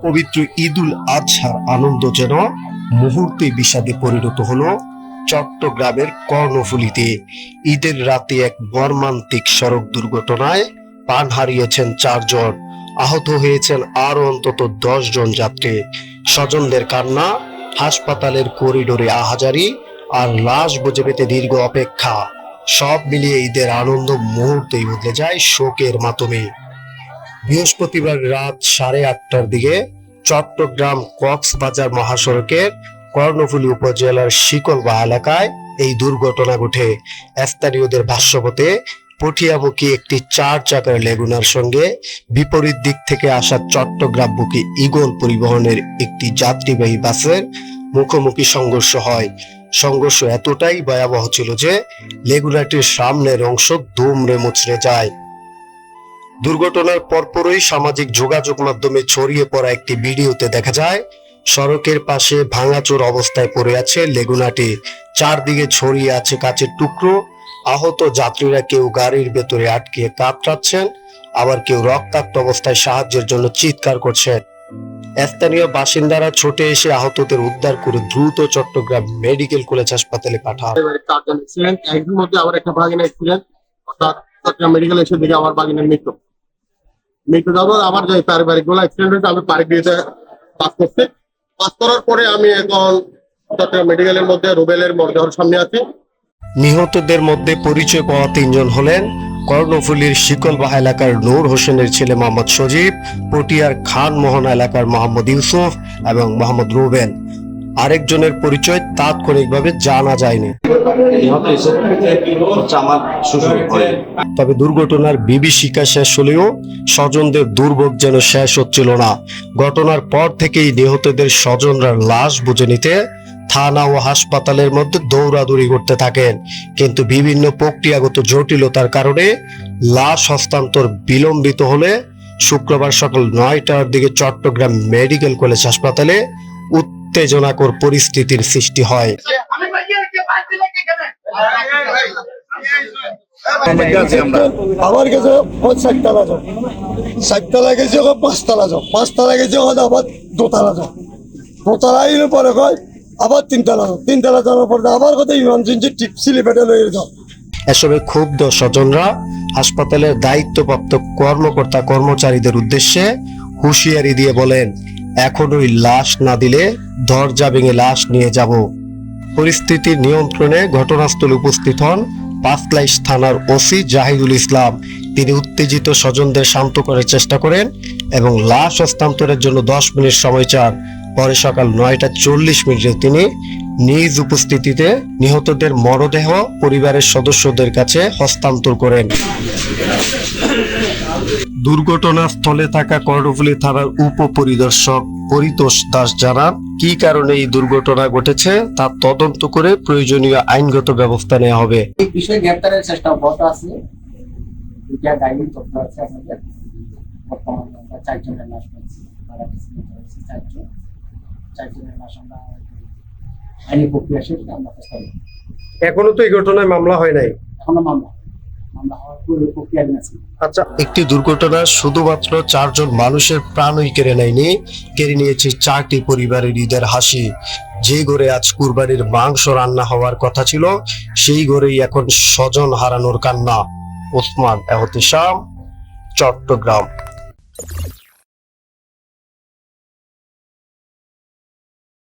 পবিত্র ঈদুল আজহার আনন্দ যেন মুহূর্তে বিষাদে পরিণত হলো চট্টগ্রামের কর্ণফুলীতে। ঈদের রাতে এক মর্মান্তিক সড়ক দুর্ঘটনায় প্রাণ হারিয়েছেন 4 জন, আহত হয়েছেন আরো অন্তত 10 জন যাত্রী। স্বজনদের কান্না, হাসপাতালের করিডোরে আহাজারি আর লাশ বুঝে পেতে দীর্ঘ অপেক্ষা, সব মিলিয়ে ঈদের আনন্দ মুহূর্তেই বদলে যায় শোকের মাতমে। বৃহস্পতিবার রাত 8:30টার দিকে চট্টগ্রাম কক্সবাজার মহাসড়কের কর্ণফুলী উপজেলার শিকলবা এলাকায় এই দুর্ঘটনা ঘটে। স্থানীয়দের ভাষ্যমতে পটিয়ামুখী একটি 4 চাকার লেগুনার সঙ্গে বিপরীত দিক থেকে আসা চট্টগ্রামমুখী ঈগল পরিবহনের একটি যাত্রীবাহী বাসের মুখোমুখি সংঘর্ষ হয়। সংঘর্ষ এতটাই ভয়াবহ ছিল যে লেগুনাটির সামনের অংশ দুমড়ে মুচড়ে যায়। দুর্ঘটনার পরপরই সামাজিক যোগাযোগ মাধ্যমে ছড়িয়ে পড়া একটি ভিডিওতে দেখা যায় সড়কের পাশে ভাঙাচোর অবস্থায় পড়ে আছে লেগুনাটি, চারদিকে ছড়িয়ে আছে কাচের টুকরো। আহত যাত্রীরা কেউ গাড়ির ভেতরে আটকে কাতরাচ্ছেন, আবার কেউ রক্তাক্ত অবস্থায় সাহায্যের জন্য চিৎকার করছেন। স্থানীয় বাসিন্দারা ছুটে এসে আহতদের উদ্ধার করে দ্রুত চট্টগ্রাম মেডিকেল কলেজ হাসপাতালে পাঠান। একদিন মধ্যে আবার একটা বাগিনা অ্যাক্সিডেন্ট, অর্থাৎ চট্টগ্রাম মেডিকেল এসে দিকে আমার বাগিনার মৃত্যু যাবো। আমার যে পারিবারিক গুলো অ্যাক্সিডেন্ট হয়েছে, আমি পারিক দিয়ে পাস করছি। পাস করার পরে আমি এখন চট্টগ্রাম মেডিকেলের মধ্যে রুবেলের মর্যাদার সামনে আছি। নিহতদের মধ্যে পরিচয় পাওয়া 3 জন হলেন কর্ণফুলীর শিকলবাহা এলাকার নূর হোসেনের ছেলে মোহাম্মদ সজীব, পটিয়ার খান মোহন এলাকার মোহাম্মদ ইউসুফ এবং মোহাম্মদ রুবেল। আরেকজনের পরিচয় তাৎক্ষণিকভাবে জানা যায়নি। তবে দুর্ঘটনার বিভীষিকা শেষ হলেও স্বজনদের দুর্ভোগ যেন শেষ হচ্ছিল না। ঘটনার পর থেকেই নিহতদের স্বজনরা লাশ বুঝে নিতে থানা ও হাসপাতালের মধ্যে দৌড়াদৌড়ি করতে থাকেন, কিন্তু বিভিন্ন প্রক্রিয়াগত জটিলতার কারণে লাশ হস্তান্তর বিলম্বিত হলে শুক্রবার সকাল 9টার দিকে চট্টগ্রাম মেডিকেল কলেজ হাসপাতালে উত্তেজনাকর পরিস্থিতির সৃষ্টি হয়। আমার কাছে 4তলা যাও, 4তলা গেছে 5তলা যাও, 5তলা গেছে আবার 2তলা যাও, 2তলা এলে পরে কয় আবার 3তলা যাও, 3তলা যাওয়ার পরে আবার কথা ইমার্জেন্সি টিপসিলি পেটে লয়ে যাও। এসবে ক্ষুব্ধ স্বজনরা হাসপাতালের দায়িত্বপ্রাপ্ত কর্মকর্তা কর্মচারীদের উদ্দেশ্যে হুঁশিয়ারি দিয়ে বলেন, এখনই লাশ না দিলে দরজা ভেঙে লাশ নিয়ে যাব। পরিস্থিতির নিয়ন্ত্রণে ঘটনাস্থলে উপস্থিত হন পাঁচলাইশ থানার ওসি জাহিদুল ইসলাম। তিনি উত্তেজিত স্বজনদের শান্ত করার চেষ্টা করেন এবং লাশ হস্তান্তরের জন্য 10 মিনিট সময় চান। পরে সকাল 9:40 তিনি নিজ উপস্থিতিতে নিহতদের মরদেহ পরিবারের সদস্যদের কাছে হস্তান্তর করেন। দুর্ঘটনাস্থলে থাকা কর্ণফুলী থানার উপপরিদর্শক পরিতোষ দাস জানান, কি কারণে এই দুর্ঘটনা ঘটেছে তা তদন্ত করে প্রয়োজনীয় আইনগত ব্যবস্থা নেওয়া হবে। এই বিষয়ে গ্রেপ্তারের চেষ্টা অব্যাহত আছে। দুইটা ডাইনি তথ্য আছে আমাদের। বর্তমানে আমরা 4 জনের লাশ পেয়েছি, মারা গেছে 4 জনের লাশ আমরা আইনি প্রক্রিয়া শেষ আমরা চেষ্টা করি। এখনো তো এই ঘটনায় মামলা হয় নাই, এখনো মামলা হওয়ার পুরো প্রক্রিয়া আছে। আচ্ছা, একটি দুর্ঘটনা শুধুমাত্র 4 জন মানুষের প্রাণই কেড়ে নেয়নি, কেড়ে নিয়েছে 4টি পরিবারের ঈদের হাসি। যে ঘরে আজ কুরবানির মাংস রান্না হওয়ার কথা ছিল, সেই ঘরেই এখন স্বজন হারানোর কান্না। ওসমান এহতেশাম, চট্টগ্রাম।